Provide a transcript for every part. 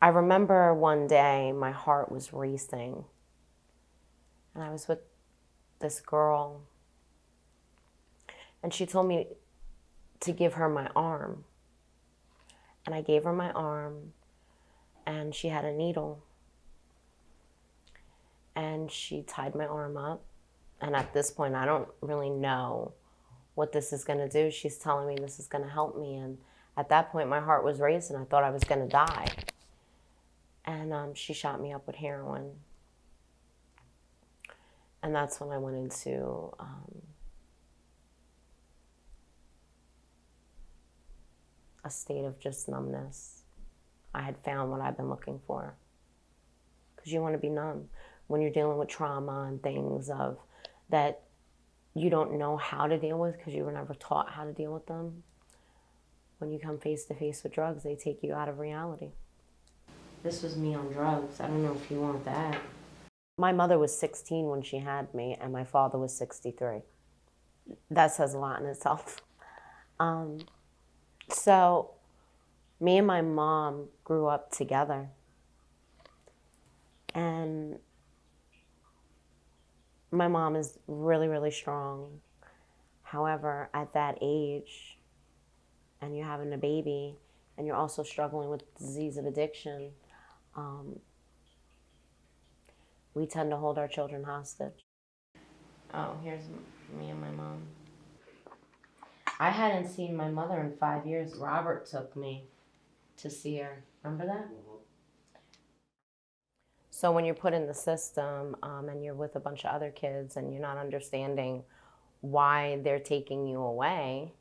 I remember one day my heart was racing, and I was with this girl, and she told me to give her my arm. And I gave her my arm, and she had a needle. And she tied my arm up. And at this point, I don't really know what this is going to do. She's telling me this is going to help me. And at that point, my heart was racing. I thought I was going to die. And she shot me up with heroin. And that's when I went into a state of just numbness. I had found what I've been looking for. Because you want to be numb when you're dealing with trauma and things of that you don't know how to deal with because you were never taught how to deal with them. When you come face to face with drugs, they take you out of reality. This was me on drugs. I don't know if you want that. My mother was 16 when she had me, and my father was 63. That says a lot in itself. So me and my mom grew up together. And my mom is really, really strong. However, at that age, and you're having a baby, and you're also struggling with the disease of addiction, we tend to hold our children hostage. Oh, here's me and my mom. I hadn't seen my mother in 5 years. Robert took me to see her. Remember that? Mm-hmm. So when you're put in the system and you're with a bunch of other kids and you're not understanding why they're taking you away,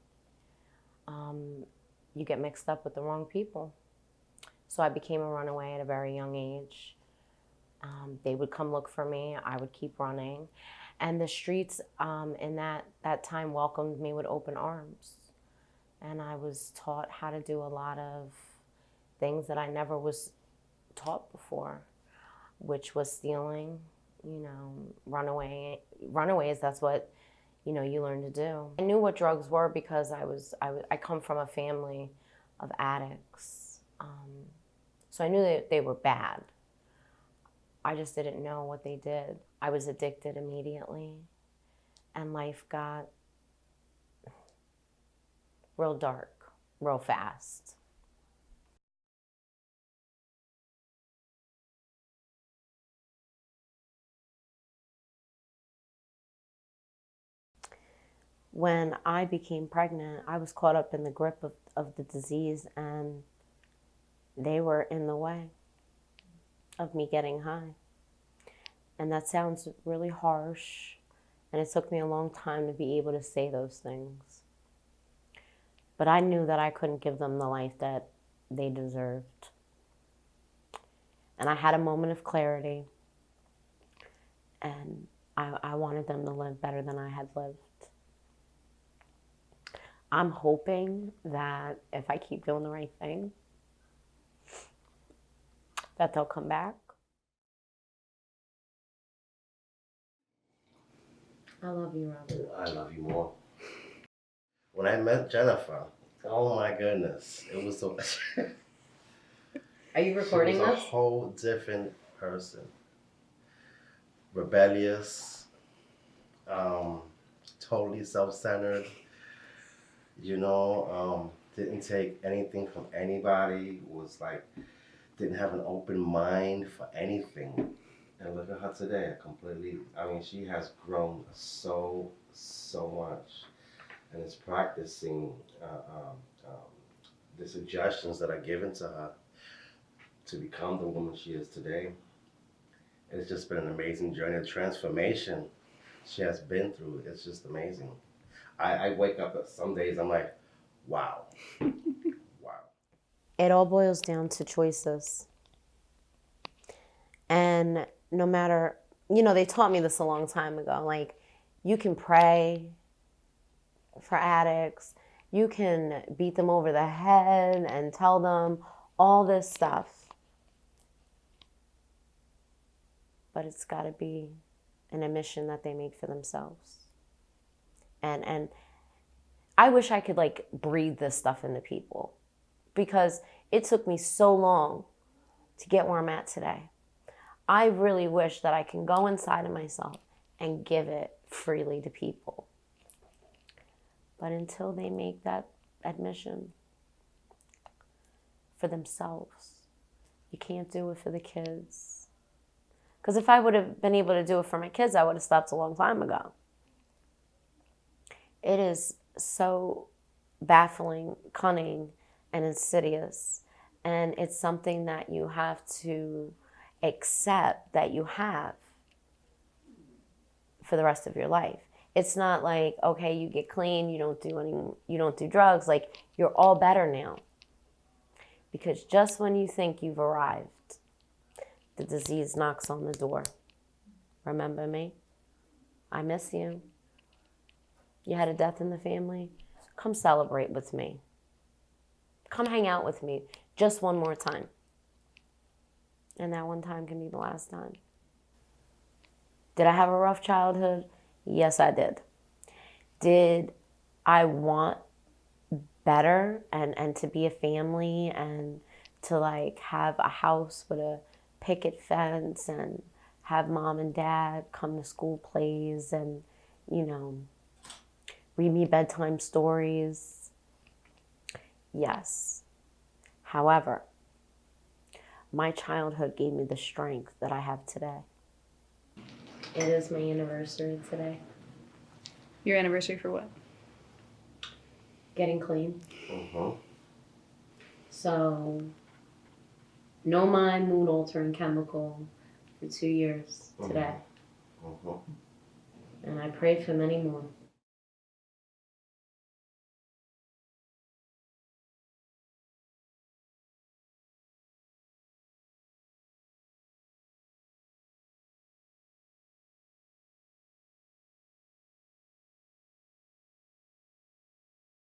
you get mixed up with the wrong people. So I became a runaway at a very young age. They would come look for me. I would keep running. And the streets in that time welcomed me with open arms. And I was taught how to do a lot of things that I never was taught before, which was stealing, runaways, that's what, you learn to do. I knew what drugs were because I come from a family of addicts. So I knew that they were bad. I just didn't know what they did. I was addicted immediately, and life got real dark, real fast. When I became pregnant, I was caught up in the grip of the disease, and they were in the way of me getting high. And that sounds really harsh, and it took me a long time to be able to say those things. But I knew that I couldn't give them the life that they deserved. And I had a moment of clarity, and I wanted them to live better than I had lived. I'm hoping that if I keep doing the right thing, that they'll come back. I love you, Robert. I love you more. When I met Jennifer, oh my goodness, it was so. Are you recording she was this? a whole different person. Rebellious, totally self-centered. Didn't take anything from anybody. Was like, didn't have an open mind for anything. And look at her today. She has grown so much, and is practicing the suggestions that are given to her to become the woman she is today. And it's just been an amazing journey of transformation she has been through. It's just amazing. I wake up some days, I'm like, wow. Wow. It all boils down to choices. And no matter, they taught me this a long time ago. Like, you can pray for addicts, you can beat them over the head and tell them all this stuff. But it's got to be an admission that they make for themselves. And I wish I could breathe this stuff into people, because it took me so long to get where I'm at today. I really wish that I can go inside of myself and give it freely to people. But until they make that admission for themselves, you can't do it for the kids. Because if I would have been able to do it for my kids, I would have stopped a long time ago. It is so baffling, cunning, and insidious. And it's something that you have to accept that you have for the rest of your life. It's not like, okay, you get clean, you don't do drugs, like you're all better now. Because just when you think you've arrived, the disease knocks on the door. Remember me? I miss you. You had a death in the family? Come celebrate with me. Come hang out with me just one more time. And that one time can be the last time. Did I have a rough childhood? Yes, I did. Did I want better and to be a family and to like have a house with a picket fence and have mom and dad come to school plays and, you know, read me bedtime stories? Yes. However, my childhood gave me the strength that I have today. It is my anniversary today. Your anniversary for what? Getting clean. Mm-hmm. So, no mind, mood altering chemical for 2 years today. Mm-hmm. And I pray for many more.